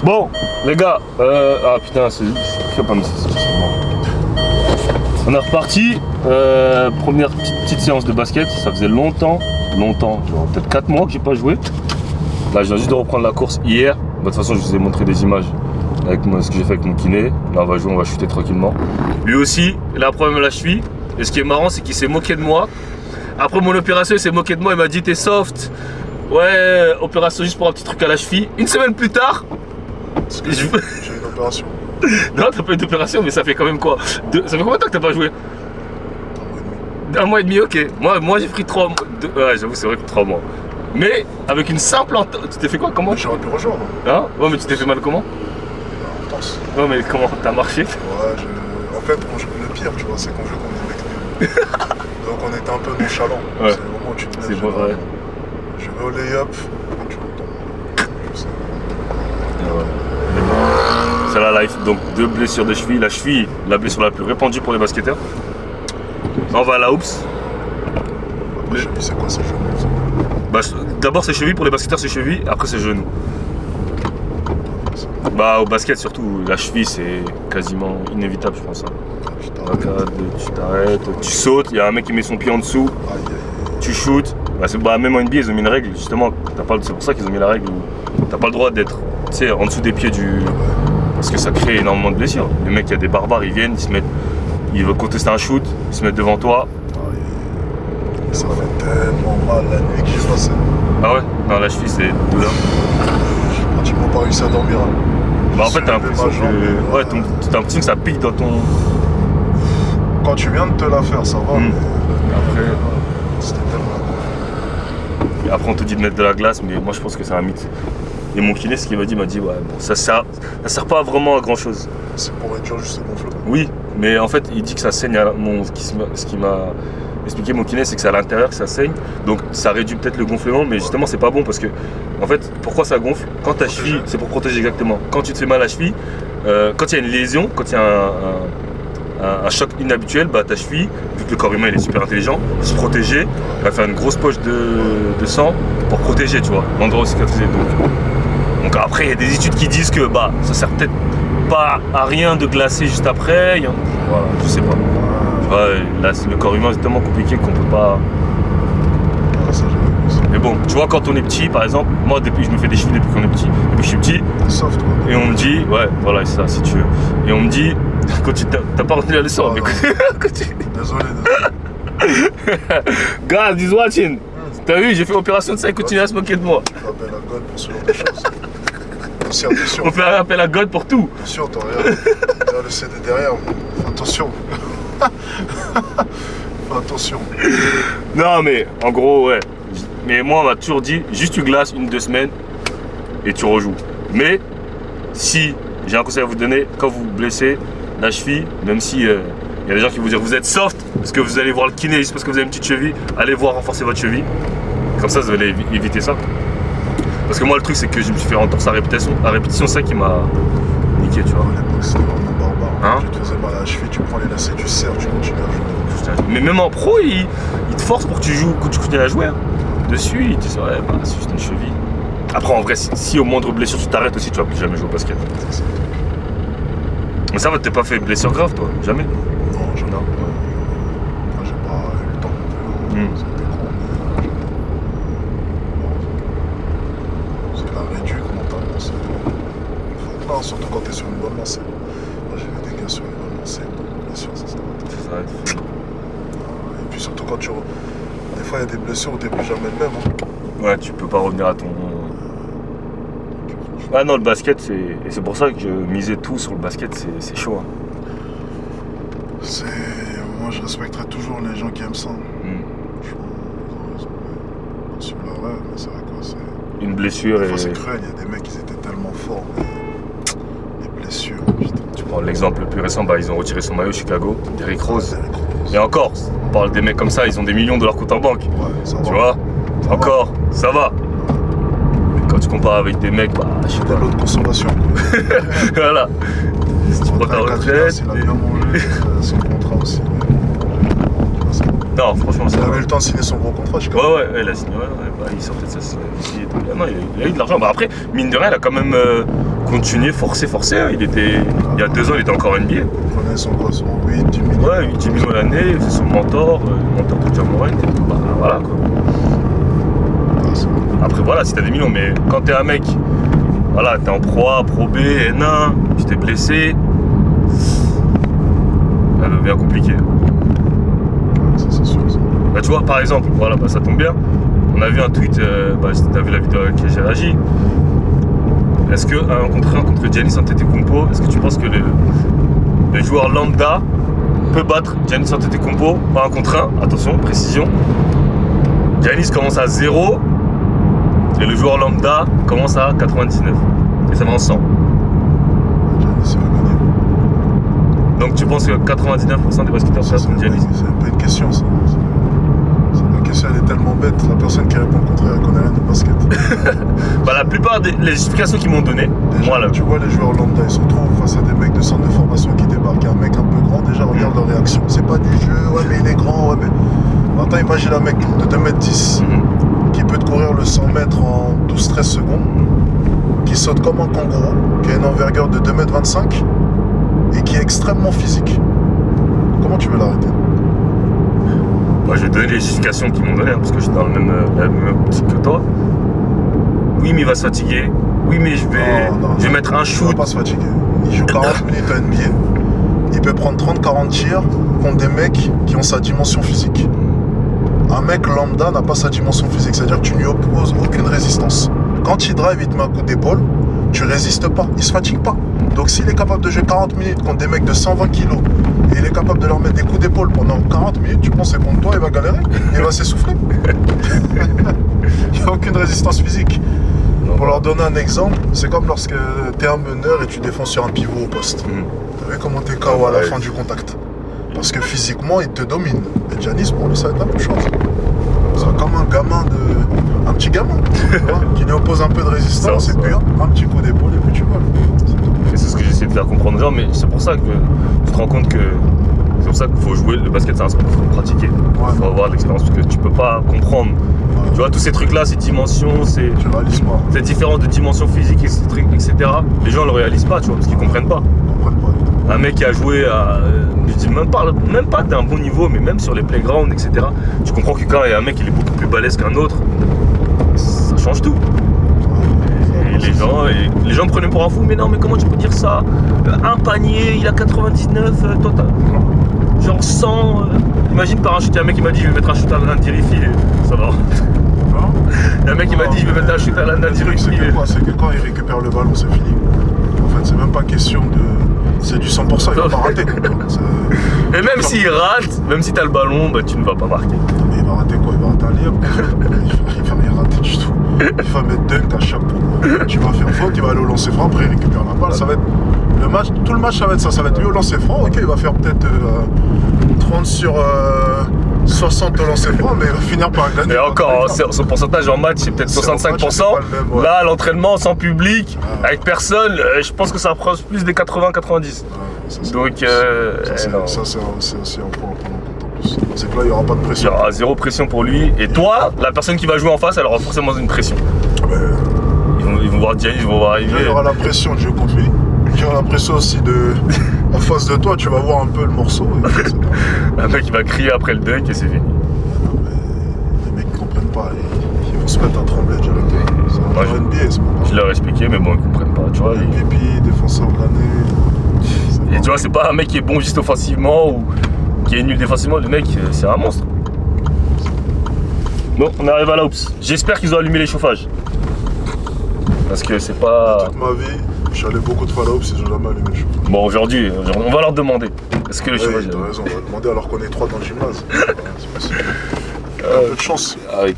Bon, les gars, ah putain, c'est pas mis. On est reparti. Première petite séance de basket. Ça faisait longtemps, genre peut-être 4 mois que j'ai pas joué. Là, je viens juste de reprendre la course hier. De toute façon, je vous ai montré des images avec ce que j'ai fait avec mon kiné. Là, on va jouer, on va shooter tranquillement. Lui aussi, il a un problème à la cheville. Et ce qui est marrant, c'est qu'il s'est moqué de moi. Après mon opération, il s'est moqué de moi. Il m'a dit, t'es soft. Ouais, opération juste pour un petit truc à la cheville. Une semaine plus tard, j'ai une opération. Non, t'as pas eu d'opération, mais ça fait quand même quoi? Ça fait combien de temps que t'as pas joué? Un mois et demi, ok. Moi j'ai pris 3 mois. Ouais, j'avoue, c'est vrai que 3 mois. Mais avec une simple Tu t'es fait quoi? Comment? J'aurais pu rejoindre. Hein? Ouais, mais tu t'es fait mal comment? En torse. Ouais, mais comment? T'as marché? Ouais, en fait, le pire, tu vois, c'est qu'on joue qu'on est mec. Donc on était un peu nonchalant. Ouais. C'est le moment où tu te lèves. C'est vrai. Je vais au lay-up. Et tu retombes. Je sais. Ouais. C'est la life, donc 2 blessures de cheville. La cheville, la blessure la plus répandue pour les basketteurs. On va à la hoops. Après, cheville, c'est quoi, c'est genou? Bah, d'abord c'est cheville, pour les basketteurs c'est cheville, après c'est genou. Bah au basket surtout, la cheville c'est quasiment inévitable je pense. Tu t'arrêtes, tu sautes, il y a un mec qui met son pied en dessous, tu shootes. Même en NBA ils ont mis une règle justement, c'est pour ça qu'ils ont mis la règle où t'as pas le droit d'être en dessous des pieds du... Parce que ça crée énormément de blessures. Les mecs, il y a des barbares, ils viennent, ils veulent contester un shoot, ils se mettent devant toi. Ça fait tellement mal la nuit que j'ai passé. Ah ouais? Non, la cheville c'est douleur. J'ai pratiquement pas réussi à dormir. Bah en fait t'as l'impression que... Ouais, t'as l'impression que ça pique dans ton... Quand tu viens de te la faire, ça va. Mais après... C'était tellement... Et après on te dit de mettre de la glace, mais moi je pense que c'est un mythe. Et mon kiné, ce qu'il m'a dit, ouais, bon, ça sert pas vraiment à grand chose. C'est pour réduire juste le gonflement. Oui, mais en fait, il dit que ça saigne. Ce qui m'a expliqué mon kiné, c'est que c'est à l'intérieur que ça saigne. Donc ça réduit peut-être le gonflement, mais justement, c'est pas bon parce que, en fait, pourquoi ça gonfle? Quand ta cheville, c'est pour protéger exactement. Quand tu te fais mal à la cheville, quand il y a une lésion, quand il y a un choc inhabituel, bah, ta cheville, vu que le corps humain il est super intelligent, va se protéger, va faire une grosse poche de sang pour protéger, tu vois, l'endroit où cicatriser. Donc après, il y a des études qui disent que ça sert peut-être pas à rien de glacer juste après. Voilà, je sais pas. Là, le corps humain c'est tellement compliqué qu'on peut pas. Mais bon, tu vois, quand on est petit, par exemple, moi je me fais des chevilles depuis qu'on est petit. Depuis que je suis petit. Soft, quoi. Et on me dit, ouais, voilà, c'est ça, si tu veux. Et on me dit, quand t'as pas retenu la leçon, mais Désolé. God is watching. T'as vu, j'ai fait opération de ça et continue à se moquer de moi. On fait appel à God pour ce genre de choses. Aussi, attention. On fait appel à God pour tout. Attention, t'as regarde le CD derrière. Fais attention. Fais attention. Non, mais en gros, ouais. Mais moi, on m'a toujours dit, juste tu glaces 1-2 semaines et tu rejoues. Mais si, j'ai un conseil à vous donner, quand vous vous blessez la cheville, même si y a des gens qui vous disent vous êtes soft, parce que vous allez voir le kiné juste parce que vous avez une petite cheville, allez voir renforcer votre cheville. Comme ça, vous allez éviter ça. Parce que moi, le truc, c'est que je me suis fait entorse à répétition. À répétition, c'est ça qui m'a niqué, tu vois. À l'époque, c'était vraiment barbare. Hein? Tu te faisais mal à la cheville, tu prends les lacets, tu serres, tu continues à jouer. Mais même en pro, il te force pour que tu joues, que tu continues à jouer. Hein. Dessus, il te dit ouais, c'est juste une cheville. Après, en vrai, si au moindre blessure, tu t'arrêtes aussi, tu vas plus jamais jouer au basket. C'est ça. Mais ça va, t'es pas fait blessure grave, toi? Jamais? Non, jamais. Moi, j'ai pas eu le temps non plus. C'était grand, mais c'est la réduque mentalement. Non, surtout quand t'es sur une bonne lancée. Moi, j'ai vu des gars sur une bonne lancée, bien sûr, ça s'arrête. Et puis surtout quand tu... Des fois, il y a des blessures où t'es plus jamais le même. Hein. Ouais, tu peux pas revenir à ton... Ah non, le basket, et c'est pour ça que je misais tout sur le basket, c'est chaud. Hein. Moi, je respecterai toujours les gens qui aiment ça. Franchement, ils ont raison. Celui-là, ouais, mais c'est vrai quoi, c'est... Une blessure Des et... fois, c'est cruel, il y a des mecs qui étaient tellement forts, mais... Les blessures, putain. Tu prends l'exemple le plus récent, ils ont retiré son maillot Chicago, Derrick Rose. Derrick Rose. Et encore, on parle des mecs comme ça, ils ont des millions de leur compte en banque. Ouais, ça va. Tu vois? Encore, ça va. Quand tu compares avec des mecs, je sais De pas. l'eau de consommation, quoi. Voilà. Si tu prends ta retraite... Il a bien mangé, son contrat aussi. Non, franchement, Il ça avait va. le temps de signer son gros contrat, je crois. Ouais, il a signé, il sortait de ça ici et tout. Non, il a eu de l'argent. Après, mine de rien, il a quand même continuer, forcer. Il y a 2 ans, il était encore NBA. Il prenait son 8, 10 millions. Ouais, 10 millions l'année, c'est son mentor, le mentor de Ja Morant. Bah, voilà quoi. Après voilà, si t'as des millions, mais quand t'es un mec, voilà, t'es en Pro A, Pro B, N1, tu t'es blessé, ça devient compliqué. Ça, c'est sûr. Ça. Bah, tu vois, par exemple, voilà, bah, ça tombe bien. On a vu un tweet, t'as vu la vidéo avec laquelle j'ai réagi. Est-ce que un contre Giannis Antetokounmpo, est-ce que tu penses que le joueur lambda peut battre Giannis Antetokounmpo pas 1 contre 1? Attention, précision. Giannis commence à 0 et le joueur lambda commence à 99. Et ça va en 100. Giannis va gagner. Donc tu penses que 99% des basketteurs savent Giannis? C'est pas une question, ça. La question, elle est tellement bête. La personne qui répond le contraire, elle connaît rien de basket. Bah, la plupart des explications qu'ils m'ont données, Déjà, moi là. tu vois les joueurs lambda, ils se retrouvent face à des mecs de centre de formation qui débarquent. Un mec un peu grand, déjà regarde leur réaction. C'est pas du jeu, ouais mais il est grand, ouais mais. Maintenant imagine un mec de 2m10 qui peut te courir le 100 mètres en 12-13 secondes, qui saute comme un kangourou, qui a une envergure de 2m25 et qui est extrêmement physique. Comment tu veux l'arrêter? Bah, je vais donner les justifications qu'ils m'ont données, parce que je suis dans la même optique que toi. Oui, mais il va se fatiguer. Oui, mais je vais mettre un Il shoot. va pas se fatiguer. Il joue 40 minutes à NBA. Il peut prendre 30-40 tirs contre des mecs qui ont sa dimension physique. Un mec lambda n'a pas sa dimension physique, c'est-à-dire que tu ne lui opposes aucune résistance. Quand il drive, il te met un coup d'épaule, tu résistes pas, il se fatigue pas. Donc s'il est capable de jouer 40 minutes contre des mecs de 120 kg et il est capable de leur mettre des coups d'épaule pendant 40 minutes, tu penses que contre toi il va galérer, il va s'essouffler. Il n'y a aucune résistance physique. Pour leur donner un exemple, c'est comme lorsque tu es un meneur et tu défends sur un pivot au poste. T'as vu comment t'es KO à la fin du contact? Parce que physiquement, il te domine. Et Giannis, pour lui, ça va être la même chose. C'est comme un petit gamin, tu vois, qui lui oppose un peu de résistance Ça. et puis un petit coup d'épaule et puis tu voles. Et c'est ce que j'essaie de faire comprendre aux gens, mais c'est pour ça que tu te rends compte que c'est pour ça qu'il faut jouer. Le basket, c'est un sport qu'il faut pratiquer. Il faut avoir de l'expérience parce que tu peux pas comprendre. Tu vois, tous ces trucs-là, ces dimensions, Tu réalises pas. ces différences de dimensions physiques, etc. Les gens ne le réalisent pas, tu vois, parce qu'ils comprennent pas. Ils comprennent pas. Un mec qui a joué à, je dis même pas d'un bon niveau, mais même sur les playgrounds, etc. Tu comprends que quand il y a un mec qui est beaucoup plus balèze qu'un autre, ça change tout. Et les gens me prenaient pour un fou, mais non, mais comment tu peux dire ça? Un panier, il a 99, toi t'as genre 100. Imagine par un shoot, il y a un mec qui m'a dit je vais mettre un shoot à l'Indirifi, ça va. Il y a un mec qui m'a dit je vais mettre un shoot à l'Indirifi. C'est que quand il récupère le ballon, c'est fini. En fait, c'est même pas question de. C'est du 100%, il va pas rater. Et même s'il rate, même si t'as le ballon, bah, tu ne vas pas marquer. Mais il va rater quoi? Il va rater un layup. Il va rien rater du tout. Il va mettre dunk à chaque coup. Tu vas faire faute, il va aller au lancer franc, après il récupère la balle. Ça va être le match, tout le match ça va être ça. Ça va être lui au lancer franc. Ok, il va faire peut-être 30 sur 60 au lancer franc, mais il va finir par gagner. Et encore, son pourcentage en match c'est peut-être 65%. Ouais. Là, à l'entraînement, sans public, avec personne, je pense que ça approche plus des 80-90. Donc, ça c'est aussi un point à prendre en compte en plus. C'est que là, il n'y aura pas de il y pression. aura zéro pression pour lui. Et toi, la personne qui va jouer en face, elle aura forcément une pression. Ils vont voir Giannis, ils vont voir arriver. Il y aura la pression de jouer contre lui. Il y aura la pression aussi de. En face de toi, tu vas voir un peu le morceau. Un mec qui va crier après le dunk et c'est fini. Non, mais les mecs ne comprennent pas. Ils vont se mettre à trembler directement. C'est un NBA, c'est pas Je leur ai expliqué, mais bon, ils comprennent pas. Tu vois, MVP, défenseur de l'année. Et tu vois, c'est pas un mec qui est bon juste offensivement ou qui est nul défensivement. Le mec, c'est un monstre. Bon, on arrive à la hoops. J'espère qu'ils ont allumé les chauffages. Parce que c'est pas. Toute ma vie, je suis allé beaucoup de fois à la hoops et j'ai jamais allumé le chauffage. Bon, aujourd'hui, on va leur demander. Est-ce que le chauffage. T'as raison, on va demander alors qu'on est 3 dans le gymnase. C'est possible. Un peu de chance. Avec